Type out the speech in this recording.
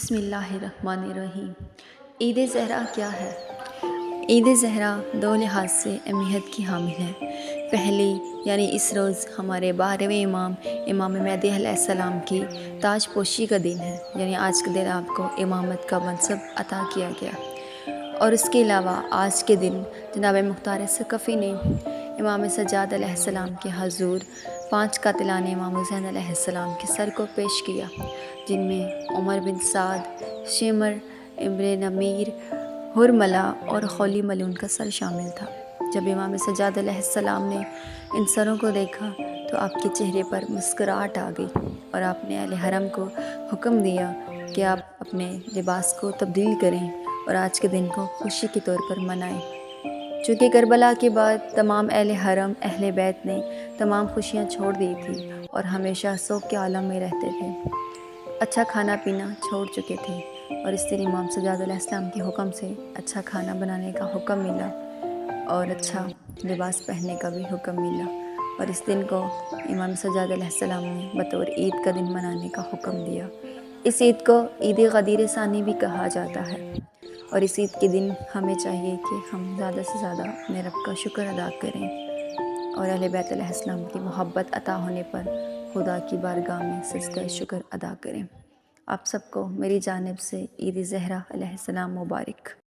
بسم اللہ الرحمن الرحیم۔ عید زہرہ کیا ہے؟ عید زہرہ دو لحاظ سے اہمیت کی حامل ہے۔ پہلی یعنی اس روز ہمارے 12ویں امام مہدی علیہ السلام کی تاج پوشی کا دن ہے، یعنی آج کے دن آپ کو امامت کا منصب عطا کیا گیا۔ اور اس کے علاوہ آج کے دن جناب مختار ثقفی نے امام سجاد علیہ السلام کے حضور 5 قاتلان امام حسین علیہ السلام کے سر کو پیش کیا، جن میں عمر بن سعد، شمر ابن نمیر، حرملہ اور خولی ملعون کا سر شامل تھا۔ جب امام سجاد علیہ السلام نے ان سروں کو دیکھا تو آپ کے چہرے پر مسکراہٹ آ گئی، اور آپ نے اہل حرم کو حکم دیا کہ آپ اپنے لباس کو تبدیل کریں اور آج کے دن کو خوشی کے طور پر منائیں۔ چونکہ کربلا کے بعد تمام اہل حرم، اہل بیت نے تمام خوشیاں چھوڑ دی تھی اور ہمیشہ سوگ کے عالم میں رہتے تھے، اچھا کھانا پینا چھوڑ چکے تھے، اور اس دن امام سجاد علیہ السلام کے حکم سے اچھا کھانا بنانے کا حکم ملا اور اچھا لباس پہننے کا بھی حکم ملا، اور اس دن کو امام سجاد علیہ السلام نے بطور عید کا دن منانے کا حکم دیا۔ اس عید کو عید غدیر ثانی بھی کہا جاتا ہے، اور اس عید کے دن ہمیں چاہیے کہ ہم زیادہ سے زیادہ اپنے رب کا شکر ادا کریں اور اہل بیت علیہ السلام کی محبت عطا ہونے پر خدا کی بارگاہ میں سجدہ شکر ادا کریں۔ آپ سب کو میری جانب سے عید زہرہ علیہ السلام مبارک۔